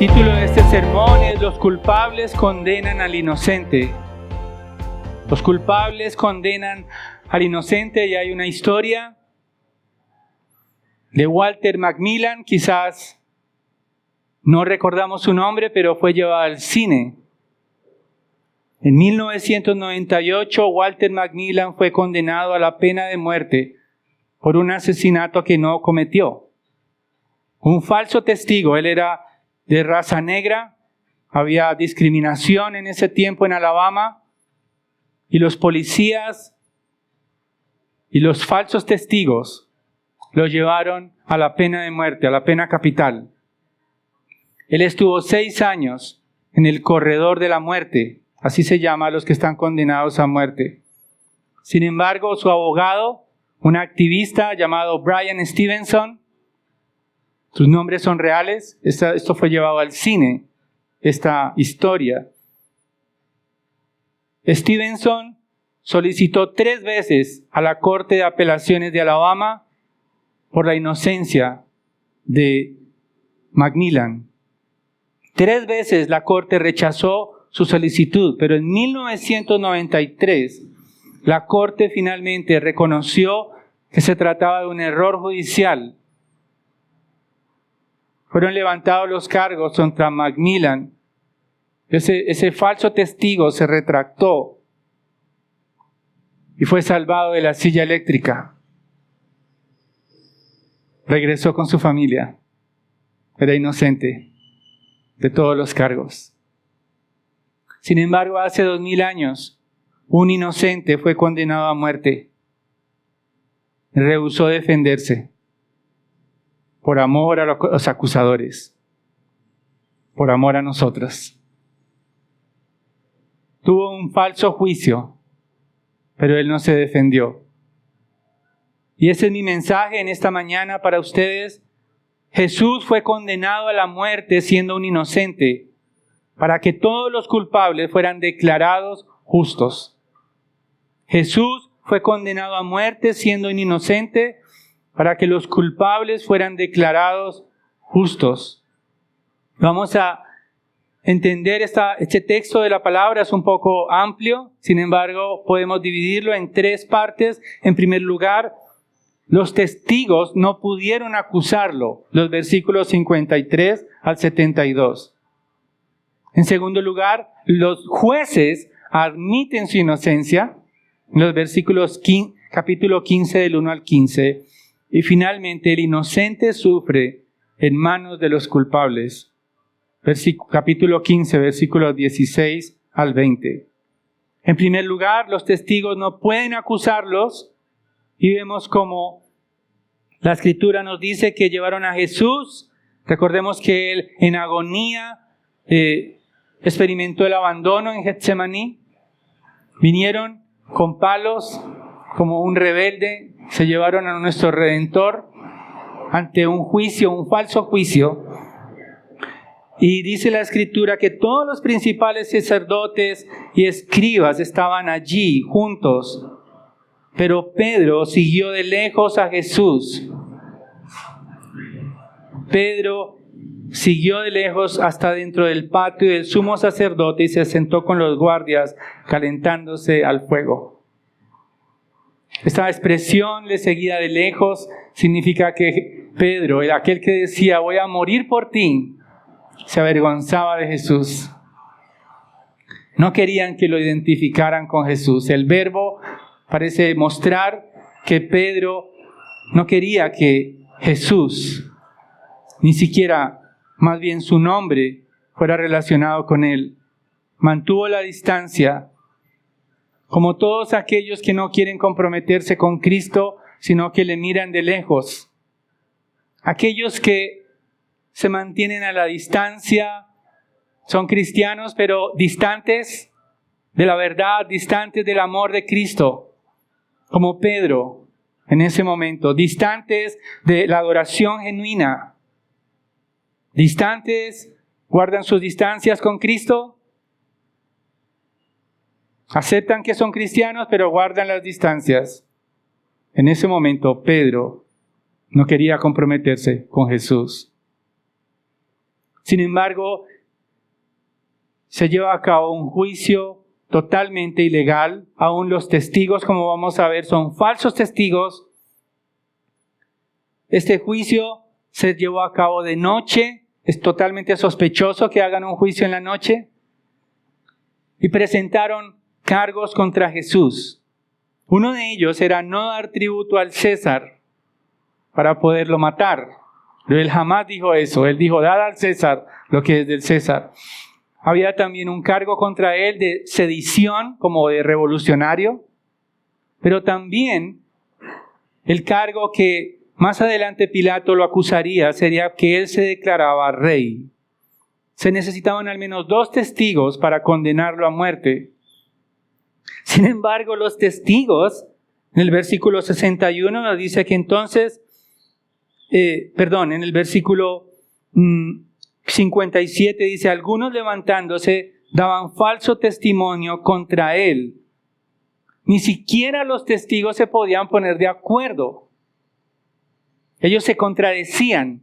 título de este sermón es Los culpables condenan al inocente. Los culpables condenan al inocente, y hay una historia de Walter Macmillan, quizás no recordamos su nombre, pero fue llevado al cine. En 1998, Walter Macmillan fue condenado a la pena de muerte por un asesinato que no cometió. Un falso testigo, él era de raza negra, había discriminación en ese tiempo en Alabama, y los policías y los falsos testigos lo llevaron a la pena de muerte, a la pena capital. Él estuvo 6 años en el corredor de la muerte, así se llama a los que están condenados a muerte. Sin embargo, su abogado, un activista llamado Bryan Stevenson, sus nombres son reales, esto fue llevado al cine, esta historia. Stevenson solicitó 3 veces a la Corte de Apelaciones de Alabama por la inocencia de Macmillan. 3 veces la Corte rechazó su solicitud, pero en 1993 la Corte finalmente reconoció que se trataba de un error judicial. Fueron levantados los cargos contra Macmillan. Ese falso testigo se retractó y fue salvado de la silla eléctrica. Regresó con su familia. Era inocente de todos los cargos. Sin embargo, hace 2000 años, un inocente fue condenado a muerte. Rehusó defenderse por amor a los acusadores, por amor a nosotros. Tuvo un falso juicio, pero él no se defendió. Y ese es mi mensaje en esta mañana para ustedes. Jesús fue condenado a la muerte siendo un inocente, para que todos los culpables fueran declarados justos. Jesús fue condenado a muerte siendo un inocente, para que los culpables fueran declarados justos. Vamos a entender este texto de la palabra, es un poco amplio, sin embargo podemos dividirlo en 3 partes. En primer lugar, los testigos no pudieron acusarlo, los versículos 53 al 72. En segundo lugar, los jueces admiten su inocencia, los versículos capítulo 15 del 1 al 15. Y finalmente, el inocente sufre en manos de los culpables. Capítulo 15, versículos 16 al 20. En primer lugar, los testigos no pueden acusarlos, y vemos cómo la Escritura nos dice que llevaron a Jesús. Recordemos que él en agonía experimentó el abandono en Getsemaní. Vinieron con palos como un rebelde, se llevaron a nuestro Redentor ante un juicio, un falso juicio. Y dice la Escritura que todos los principales sacerdotes y escribas estaban allí juntos. Pero Pedro siguió de lejos a Jesús. Pedro siguió de lejos hasta dentro del patio del sumo sacerdote y se sentó con los guardias calentándose al fuego. Esta expresión, le seguía de lejos, significa que Pedro, aquel que decía voy a morir por ti, se avergonzaba de Jesús. No querían que lo identificaran con Jesús. El verbo parece mostrar que Pedro no quería que Jesús, ni siquiera, más bien su nombre, fuera relacionado con él. Mantuvo la distancia, como todos aquellos que no quieren comprometerse con Cristo, sino que le miran de lejos. Aquellos que se mantienen a la distancia, son cristianos, pero distantes de la verdad, distantes del amor de Cristo, como Pedro en ese momento, distantes de la adoración genuina, distantes, guardan sus distancias con Cristo, aceptan que son cristianos, pero guardan las distancias. En ese momento, Pedro no quería comprometerse con Jesús. Sin embargo, se lleva a cabo un juicio totalmente ilegal. Aún los testigos, como vamos a ver, son falsos testigos. Este juicio se llevó a cabo de noche. Es totalmente sospechoso que hagan un juicio en la noche. Y presentaron cargos contra Jesús. Uno de ellos era no dar tributo al César para poderlo matar. Pero él jamás dijo eso. Él dijo, dad al César lo que es del César. Había también un cargo contra él de sedición, como de revolucionario. Pero también el cargo que más adelante Pilato lo acusaría sería que él se declaraba rey. Se necesitaban al menos 2 testigos para condenarlo a muerte. Sin embargo, los testigos, en el versículo 61 nos dice que entonces, en el versículo 57 dice, algunos levantándose daban falso testimonio contra él. Ni siquiera los testigos se podían poner de acuerdo. Ellos se contradecían.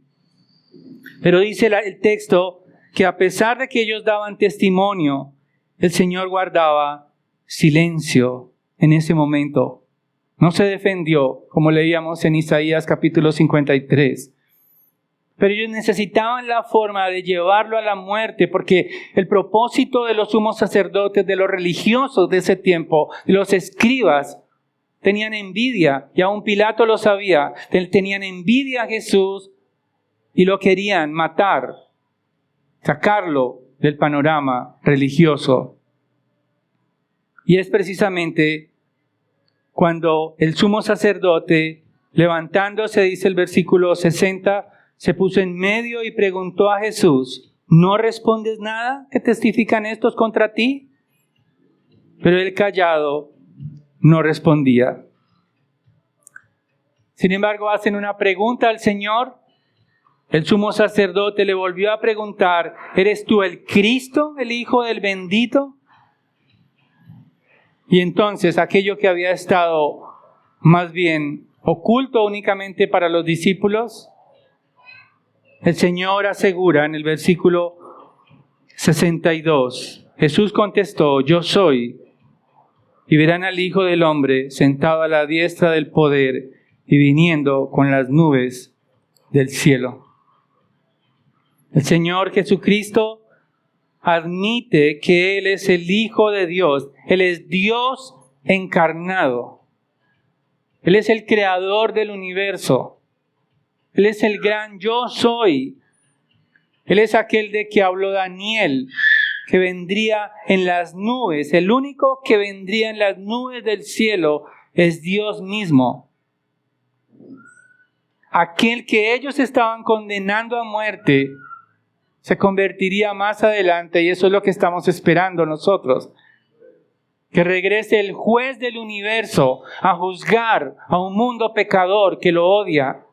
Pero dice el texto que a pesar de que ellos daban testimonio, el Señor guardaba silencio en ese momento. No se defendió, como leíamos en Isaías capítulo 53. Pero ellos necesitaban la forma de llevarlo a la muerte, porque el propósito de los sumos sacerdotes, de los religiosos de ese tiempo, de los escribas, tenían envidia, y aún Pilato lo sabía, tenían envidia a Jesús y lo querían matar, sacarlo del panorama religioso. Y es precisamente cuando el sumo sacerdote, levantándose, dice el versículo 60, se puso en medio y preguntó a Jesús, ¿no respondes nada que testifican estos contra ti? Pero él callado no respondía. Sin embargo, hacen una pregunta al Señor. El sumo sacerdote le volvió a preguntar, ¿eres tú el Cristo, el Hijo del Bendito? Y entonces aquello que había estado más bien oculto únicamente para los discípulos, el Señor asegura en el versículo 62, Jesús contestó, yo soy, y verán al Hijo del Hombre sentado a la diestra del poder y viniendo con las nubes del cielo. El Señor Jesucristo admite que Él es el Hijo de Dios. Él es Dios encarnado. Él es el creador del universo. Él es el gran yo soy. Él es aquel de que habló Daniel, que vendría en las nubes. El único que vendría en las nubes del cielo es Dios mismo. Aquel que ellos estaban condenando a muerte se convertiría más adelante, y eso es lo que estamos esperando nosotros. Que regrese el juez del universo a juzgar a un mundo pecador que lo odia.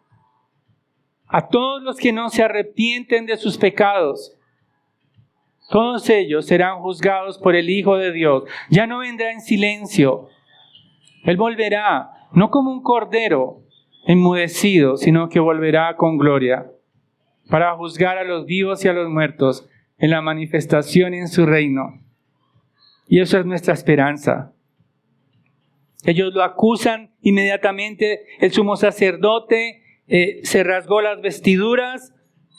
A todos los que no se arrepienten de sus pecados. Todos ellos serán juzgados por el Hijo de Dios. Ya no vendrá en silencio. Él volverá, no como un cordero enmudecido, sino que volverá con gloria para juzgar a los vivos y a los muertos en la manifestación en su reino. Y eso es nuestra esperanza. Ellos lo acusan inmediatamente. El sumo sacerdote se rasgó las vestiduras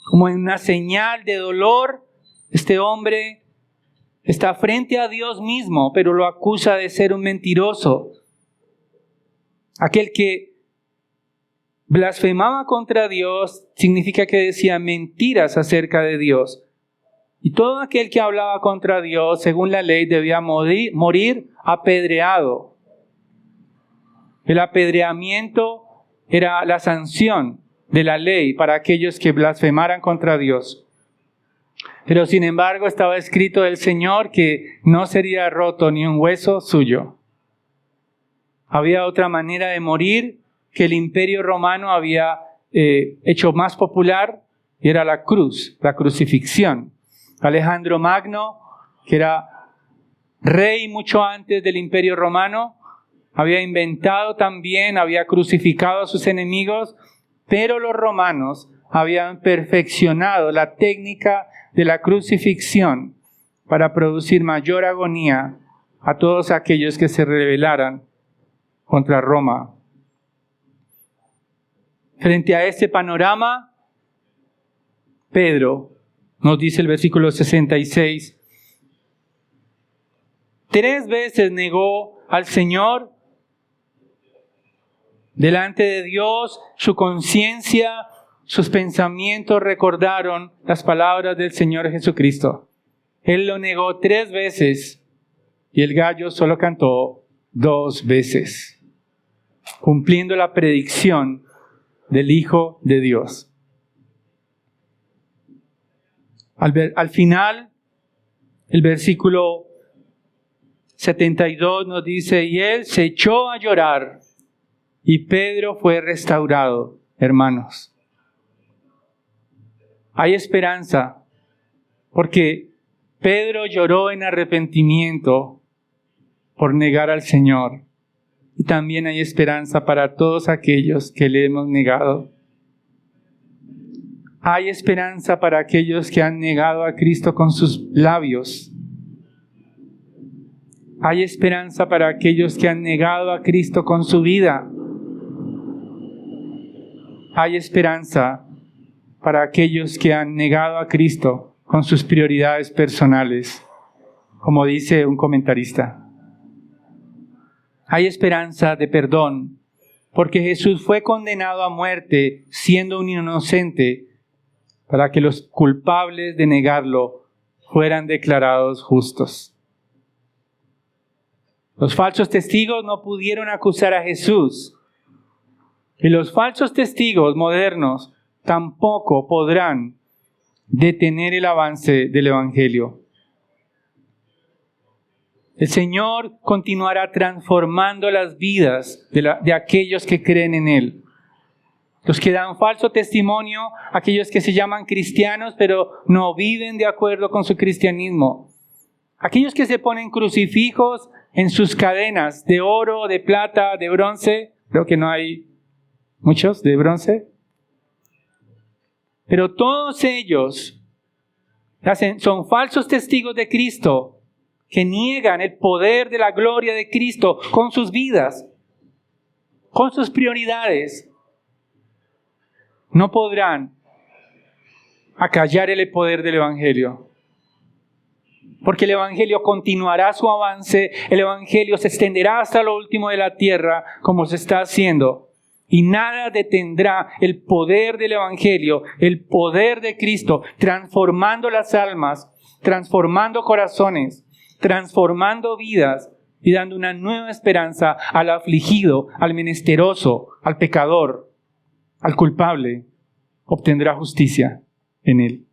como en una señal de dolor. Este hombre está frente a Dios mismo, pero lo acusa de ser un mentiroso. Aquel que blasfemaba contra Dios significa que decía mentiras acerca de Dios. Y todo aquel que hablaba contra Dios, según la ley, debía morir apedreado. El apedreamiento era la sanción de la ley para aquellos que blasfemaran contra Dios. Pero sin embargo estaba escrito del Señor que no sería roto ni un hueso suyo. Había otra manera de morir que el Imperio Romano había hecho más popular, y era la cruz, la crucifixión. Alejandro Magno, que era rey mucho antes del Imperio Romano, había inventado también, había crucificado a sus enemigos, pero los romanos habían perfeccionado la técnica de la crucifixión para producir mayor agonía a todos aquellos que se rebelaran contra Roma. Frente a este panorama, Pedro, nos dice el versículo 66, 3 veces negó al Señor. Delante de Dios, su conciencia, sus pensamientos recordaron las palabras del Señor Jesucristo. Él lo negó 3 veces y el gallo solo cantó 2 veces, cumpliendo la predicción del Hijo de Dios. Al final, el versículo 72 nos dice, y él se echó a llorar, y Pedro fue restaurado. Hermanos, hay esperanza, porque Pedro lloró en arrepentimiento por negar al Señor, y también hay esperanza para todos aquellos que le hemos negado. Hay esperanza para aquellos que han negado a Cristo con sus labios. Hay esperanza para aquellos que han negado a Cristo con su vida. Hay esperanza para aquellos que han negado a Cristo con sus prioridades personales, como dice un comentarista. Hay esperanza de perdón, porque Jesús fue condenado a muerte siendo un inocente, para que los culpables de negarlo fueran declarados justos. Los falsos testigos no pudieron acusar a Jesús, y los falsos testigos modernos tampoco podrán detener el avance del Evangelio. El Señor continuará transformando las vidas de aquellos que creen en Él. Los que dan falso testimonio, aquellos que se llaman cristianos, pero no viven de acuerdo con su cristianismo. Aquellos que se ponen crucifijos en sus cadenas de oro, de plata, de bronce. Creo que no hay muchos de bronce. Pero todos ellos son falsos testigos de Cristo, que niegan el poder de la gloria de Cristo con sus vidas, con sus prioridades. No podrán acallar el poder del Evangelio. Porque el Evangelio continuará su avance, el Evangelio se extenderá hasta lo último de la tierra, como se está haciendo. Y nada detendrá el poder del Evangelio, el poder de Cristo, transformando las almas, transformando corazones, transformando vidas y dando una nueva esperanza al afligido, al menesteroso, al pecador, al culpable. Obtendrá justicia en él.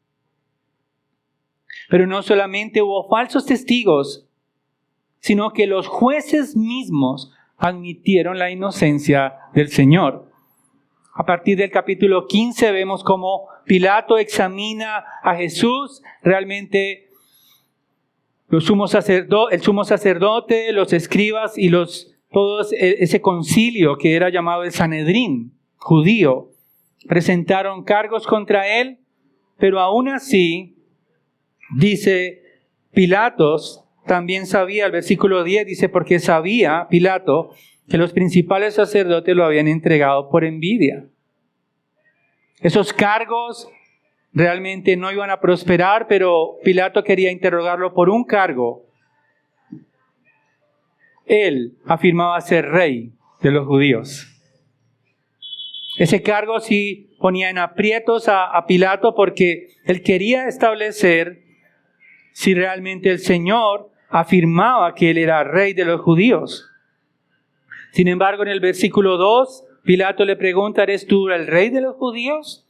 Pero no solamente hubo falsos testigos, sino que los jueces mismos admitieron la inocencia del Señor. A partir del capítulo 15 vemos cómo Pilato examina a Jesús. Realmente el sumo sacerdote, los escribas y todo ese concilio que era llamado el Sanedrín judío, presentaron cargos contra él, pero aún así, dice Pilatos, también sabía, el versículo 10 dice, porque sabía Pilato que los principales sacerdotes lo habían entregado por envidia. Esos cargos realmente no iban a prosperar, pero Pilato quería interrogarlo por un cargo. Él afirmaba ser rey de los judíos. Ese cargo sí ponía en aprietos a Pilato, porque él quería establecer si realmente el Señor afirmaba que él era rey de los judíos. Sin embargo, en el versículo 2, Pilato le pregunta, ¿eres tú el rey de los judíos?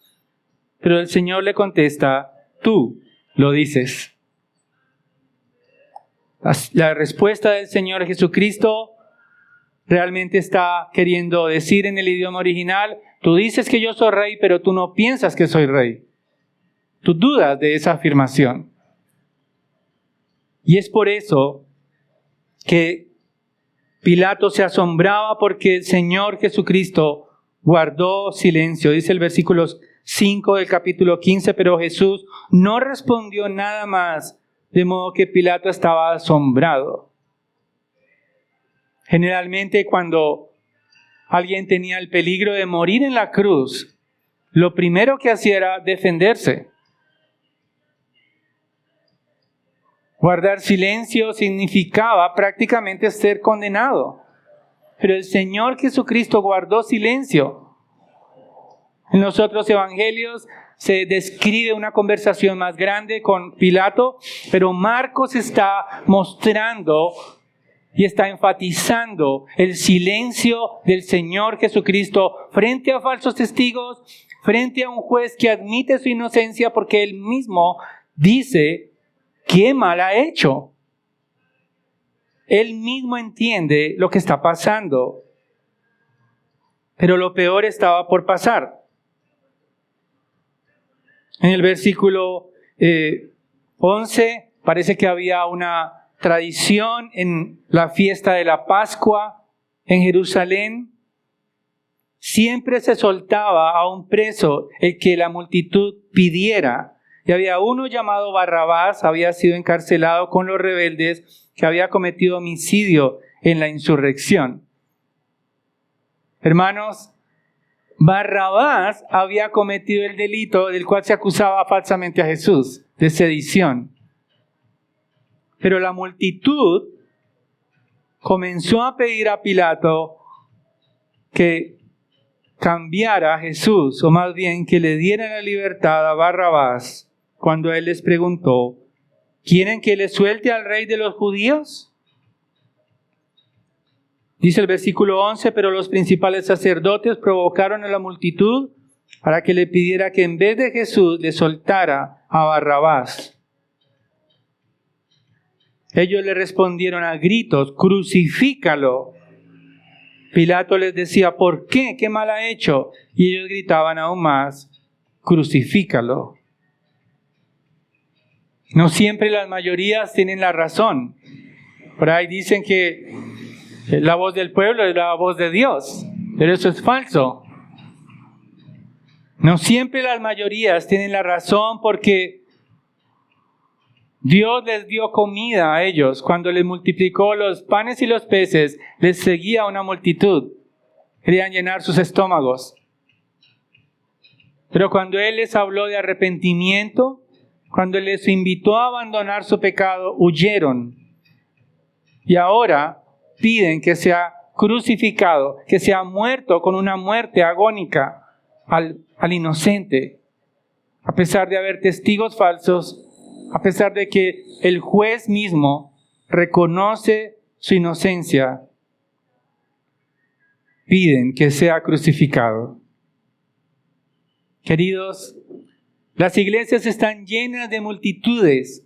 Pero el Señor le contesta, tú lo dices. La respuesta del Señor Jesucristo realmente está queriendo decir en el idioma original, tú dices que yo soy rey, pero tú no piensas que soy rey. Tú dudas de esa afirmación. Y es por eso que Pilato se asombraba, porque el Señor Jesucristo guardó silencio. Dice el versículo 5 del capítulo 15, pero Jesús no respondió nada más, de modo que Pilato estaba asombrado. Generalmente cuando alguien tenía el peligro de morir en la cruz, lo primero que hacía era defenderse. Guardar silencio significaba prácticamente ser condenado. Pero el Señor Jesucristo guardó silencio. En los otros evangelios se describe una conversación más grande con Pilato, pero Marcos está mostrando y está enfatizando el silencio del Señor Jesucristo frente a falsos testigos, frente a un juez que admite su inocencia porque él mismo dice: ¿qué mal ha hecho? Él mismo entiende lo que está pasando. Pero lo peor estaba por pasar. En el versículo 11 parece que había una tradición en la fiesta de la Pascua en Jerusalén. Siempre se soltaba a un preso el que la multitud pidiera. Y había uno llamado Barrabás, había sido encarcelado con los rebeldes, que había cometido homicidio en la insurrección. Hermanos, Barrabás había cometido el delito del cual se acusaba falsamente a Jesús, de sedición. Pero la multitud comenzó a pedir a Pilato que cambiara a Jesús, o más bien que le diera la libertad a Barrabás, cuando él les preguntó: ¿quieren que le suelte al rey de los judíos? Dice el versículo 11, pero los principales sacerdotes provocaron a la multitud para que le pidiera que en vez de Jesús le soltara a Barrabás. Ellos le respondieron a gritos: crucifícalo. Pilato les decía: ¿por qué? ¿Qué mal ha hecho? Y ellos gritaban aún más: crucifícalo. No siempre las mayorías tienen la razón. Por ahí dicen que la voz del pueblo es la voz de Dios, pero eso es falso. No siempre las mayorías tienen la razón, porque Dios les dio comida a ellos. Cuando les multiplicó los panes y los peces, les seguía una multitud. Querían llenar sus estómagos. Pero cuando Él les habló de arrepentimiento, cuando les invitó a abandonar su pecado, huyeron. Y ahora piden que sea crucificado, que sea muerto con una muerte agónica al inocente. A pesar de haber testigos falsos, a pesar de que el juez mismo reconoce su inocencia, piden que sea crucificado. Queridos, las iglesias están llenas de multitudes.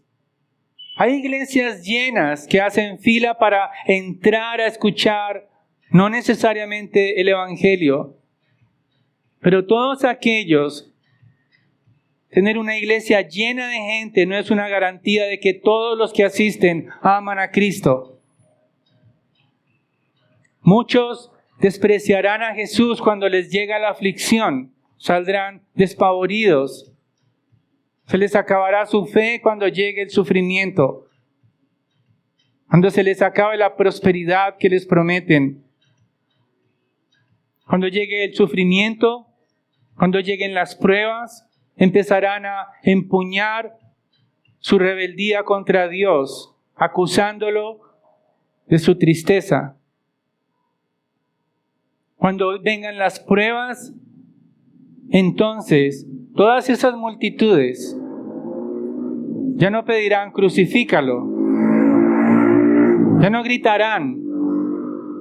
Hay iglesias llenas que hacen fila para entrar a escuchar, no necesariamente el evangelio, pero todos aquellos, tener una iglesia llena de gente no es una garantía de que todos los que asisten aman a Cristo. Muchos despreciarán a Jesús cuando les llega la aflicción, saldrán despavoridos. Se les acabará su fe cuando llegue el sufrimiento, cuando se les acabe la prosperidad que les prometen. Cuando llegue el sufrimiento, cuando lleguen las pruebas, empezarán a empuñar su rebeldía contra Dios, acusándolo de su tristeza. Cuando vengan las pruebas, entonces todas esas multitudes ya no pedirán crucifícalo, ya no gritarán,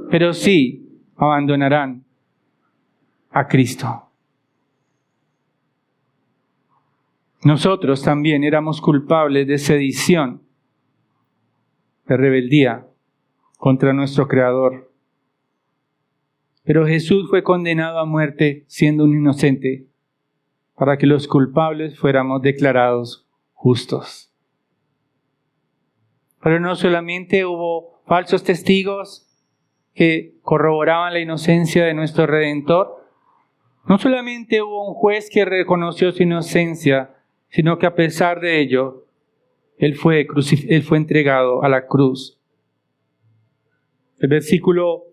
pero sí abandonarán a Cristo. Nosotros también éramos culpables de sedición, de rebeldía contra nuestro Creador. Pero Jesús fue condenado a muerte siendo un inocente, para que los culpables fuéramos declarados justos. Pero no solamente hubo falsos testigos que corroboraban la inocencia de nuestro Redentor, No solamente hubo un juez que reconoció su inocencia, sino que a pesar de ello, él fue entregado a la cruz. El versículo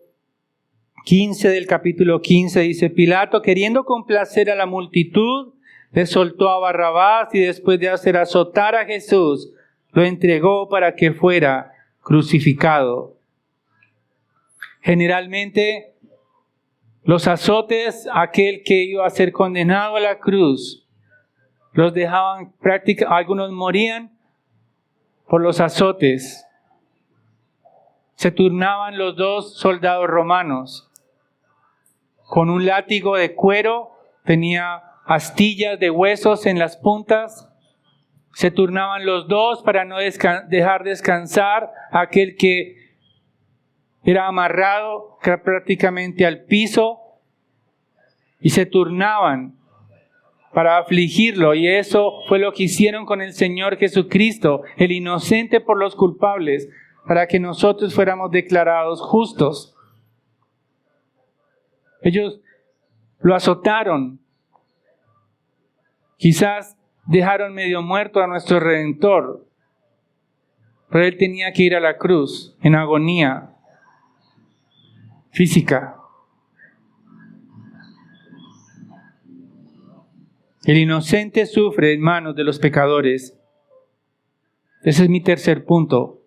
15 del capítulo 15 dice: Pilato, queriendo complacer a la multitud, le soltó a Barrabás y después de hacer azotar a Jesús, lo entregó para que fuera crucificado. Generalmente, los azotes, aquel que iba a ser condenado a la cruz, los dejaban algunos morían por los azotes. Se turnaban los dos soldados romanos. Con un látigo de cuero, tenía astillas de huesos en las puntas. Se turnaban los dos para no dejar descansar a aquel que era amarrado prácticamente al piso, y se turnaban para afligirlo, y eso fue lo que hicieron con el Señor Jesucristo, el inocente por los culpables, para que nosotros fuéramos declarados justos. Ellos lo azotaron, quizás dejaron medio muerto a nuestro Redentor, pero Él tenía que ir a la cruz en agonía física. El inocente sufre en manos de los pecadores. Ese es mi tercer punto.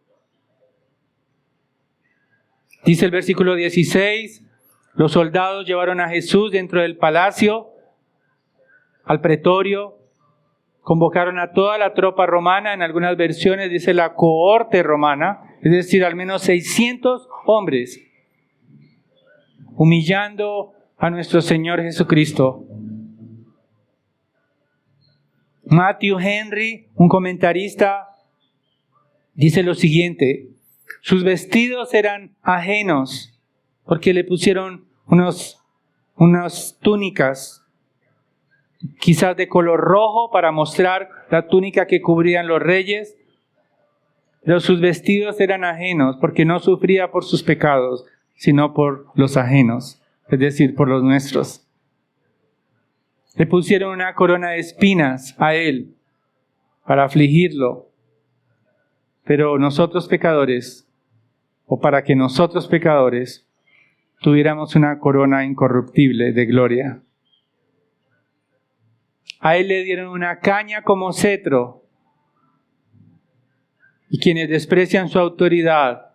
Dice el versículo 16, los soldados llevaron a Jesús dentro del palacio, al pretorio, convocaron a toda la tropa romana, en algunas versiones dice la cohorte romana, es decir, al menos 600 hombres, humillando a nuestro Señor Jesucristo. Matthew Henry, un comentarista, dice lo siguiente: sus vestidos eran ajenos porque le pusieron unas túnicas, quizás de color rojo, para mostrar la túnica que cubrían los reyes, pero sus vestidos eran ajenos porque no sufría por sus pecados, sino por los ajenos, es decir, por los nuestros. Le pusieron una corona de espinas a él para afligirlo, pero nosotros pecadores, o para que nosotros pecadores tuviéramos una corona incorruptible de gloria. A él le dieron una caña como cetro, y quienes desprecian su autoridad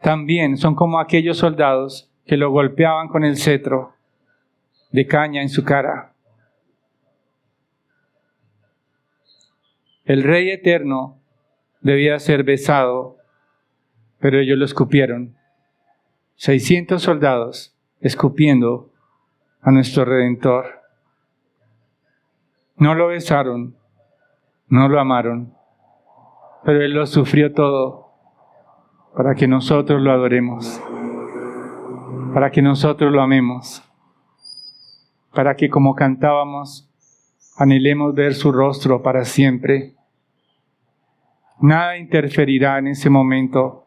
también son como aquellos soldados que lo golpeaban con el cetro de caña en su cara. El Rey eterno debía ser besado, pero ellos lo escupieron. 600 soldados escupiendo a nuestro Redentor. No lo besaron, no lo amaron, pero Él lo sufrió todo para que nosotros lo adoremos, para que nosotros lo amemos, para que, como cantábamos, anhelemos ver su rostro para siempre. Nada interferirá en ese momento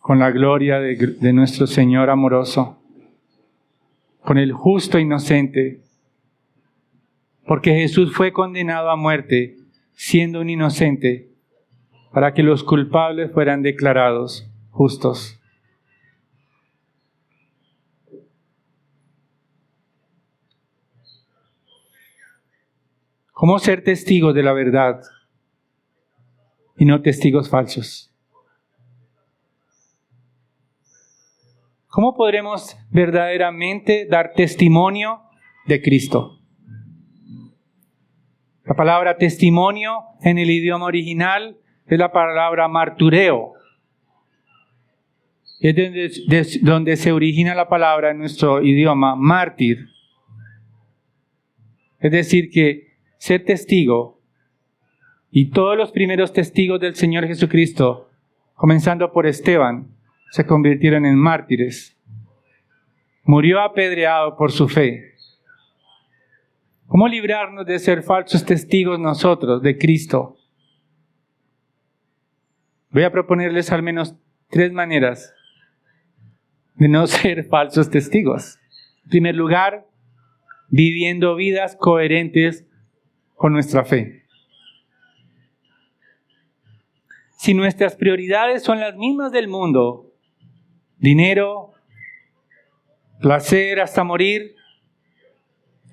con la gloria de nuestro Señor amoroso, con el justo inocente, porque Jesús fue condenado a muerte siendo un inocente, para que los culpables fueran declarados justos. ¿Cómo ser testigos de la verdad y no testigos falsos? ¿Cómo podremos verdaderamente dar testimonio de Cristo? La palabra testimonio en el idioma original es la palabra martureo. Es donde se origina la palabra en nuestro idioma mártir. Es decir, que ser testigo, y todos los primeros testigos del Señor Jesucristo, comenzando por Esteban, se convirtieron en mártires. Murió apedreado por su fe. ¿Cómo librarnos de ser falsos testigos nosotros de Cristo? Voy a proponerles al menos 3 maneras de no ser falsos testigos. En primer lugar, viviendo vidas coherentes con nuestra fe. Si nuestras prioridades son las mismas del mundo, dinero, placer hasta morir,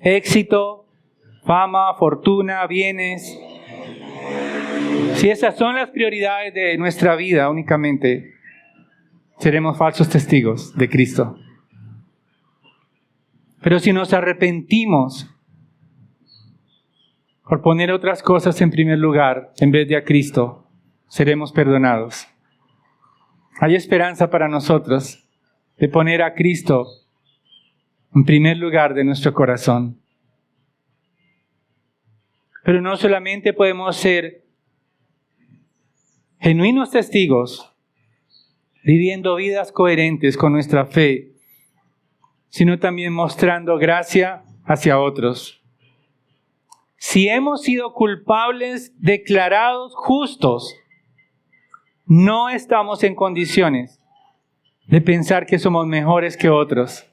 éxito, fama, fortuna, bienes, si esas son las prioridades de nuestra vida únicamente, seremos falsos testigos de Cristo. Pero si nos arrepentimos por poner otras cosas en primer lugar en vez de a Cristo, seremos perdonados. Hay esperanza para nosotros de poner a Cristo en primer lugar de nuestro corazón. Pero no solamente podemos ser genuinos testigos, viviendo vidas coherentes con nuestra fe, sino también mostrando gracia hacia otros. Si hemos sido culpables declarados justos, no estamos en condiciones de pensar que somos mejores que otros,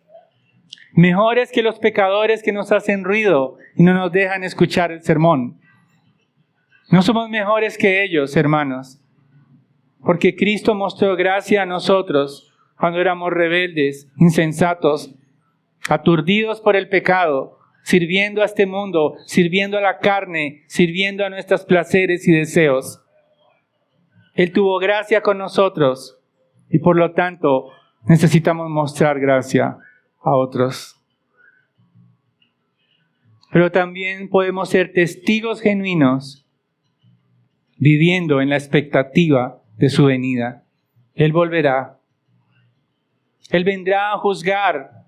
mejores que los pecadores que nos hacen ruido y no nos dejan escuchar el sermón. No somos mejores que ellos, hermanos, porque Cristo mostró gracia a nosotros cuando éramos rebeldes, insensatos, aturdidos por el pecado, sirviendo a este mundo, sirviendo a la carne, sirviendo a nuestros placeres y deseos. Él tuvo gracia con nosotros y por lo tanto necesitamos mostrar gracia a otros. Pero también podemos ser testigos genuinos viviendo en la expectativa de su venida. Él volverá. Él vendrá a juzgar.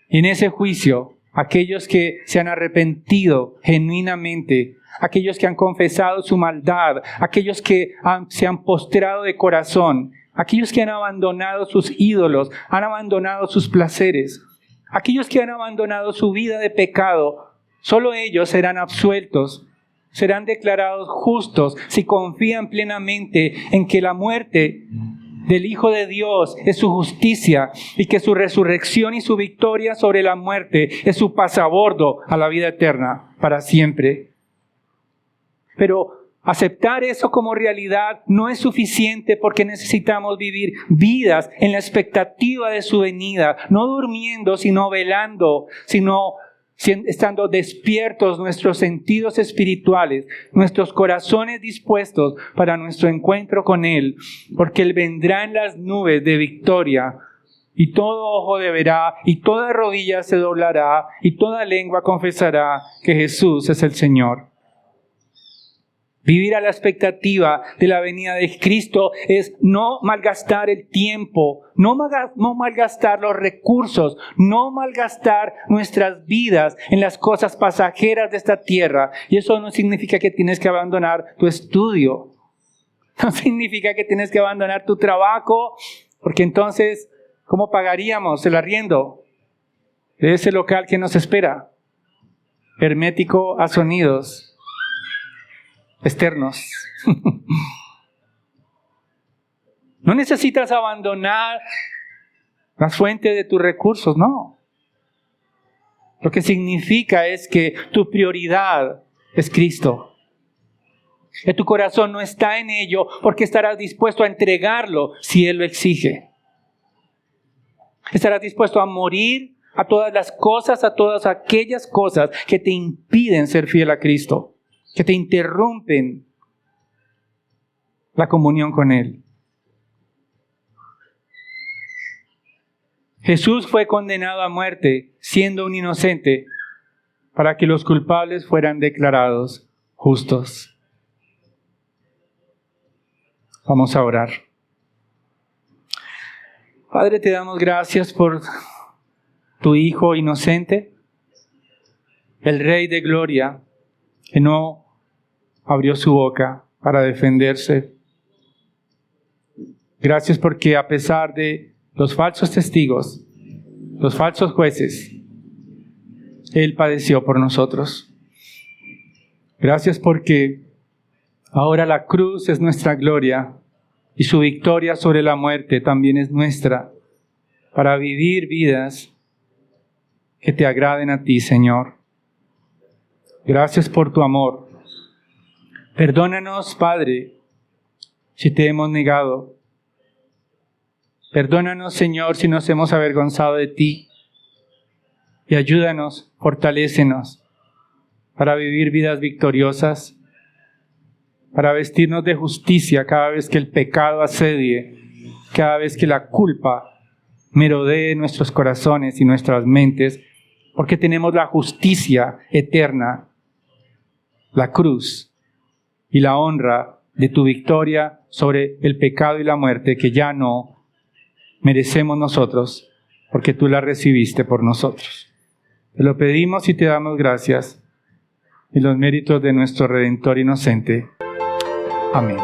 Y en ese juicio, aquellos que se han arrepentido genuinamente, aquellos que han confesado su maldad, aquellos que se han postrado de corazón, aquellos que han abandonado sus ídolos, han abandonado sus placeres, aquellos que han abandonado su vida de pecado, solo ellos serán absueltos, serán declarados justos si confían plenamente en que la muerte del Hijo de Dios es su justicia y que su resurrección y su victoria sobre la muerte es su pasabordo a la vida eterna para siempre. Pero aceptar eso como realidad no es suficiente porque necesitamos vivir vidas en la expectativa de su venida, no durmiendo, sino velando, sino estando despiertos nuestros sentidos espirituales, nuestros corazones dispuestos para nuestro encuentro con Él, porque Él vendrá en las nubes de victoria y todo ojo verá y toda rodilla se doblará y toda lengua confesará que Jesús es el Señor. Vivir a la expectativa de la venida de Cristo es no malgastar el tiempo, no malgastar los recursos, no malgastar nuestras vidas en las cosas pasajeras de esta tierra. Y eso no significa que tienes que abandonar tu estudio. No significa que tienes que abandonar tu trabajo, porque entonces, ¿cómo pagaríamos el arriendo de ese local que nos espera? Hermético a sonidos externos. No necesitas abandonar las fuentes de tus recursos, no. Lo que significa es que tu prioridad es Cristo. Que tu corazón no está en ello porque estarás dispuesto a entregarlo si Él lo exige. Estarás dispuesto a morir a todas las cosas, a todas aquellas cosas que te impiden ser fiel a Cristo, que te interrumpen la comunión con Él. Jesús fue condenado a muerte siendo un inocente para que los culpables fueran declarados justos. Vamos a orar. Padre, te damos gracias por tu Hijo inocente, el Rey de Gloria, que no abrió su boca para defenderse. Gracias porque a pesar de los falsos testigos, los falsos jueces, Él padeció por nosotros. Gracias porque ahora la cruz es nuestra gloria y su victoria sobre la muerte también es nuestra, para vivir vidas que te agraden a ti, Señor. Gracias por tu amor. Perdónanos, Padre, si te hemos negado. Perdónanos, Señor, si nos hemos avergonzado de ti. Y ayúdanos, fortalécenos para vivir vidas victoriosas, para vestirnos de justicia cada vez que el pecado asedie, cada vez que la culpa merodee nuestros corazones y nuestras mentes, porque tenemos la justicia eterna, la cruz y la honra de tu victoria sobre el pecado y la muerte que ya no merecemos nosotros, porque tú la recibiste por nosotros. Te lo pedimos y te damos gracias en los méritos de nuestro Redentor inocente. Amén.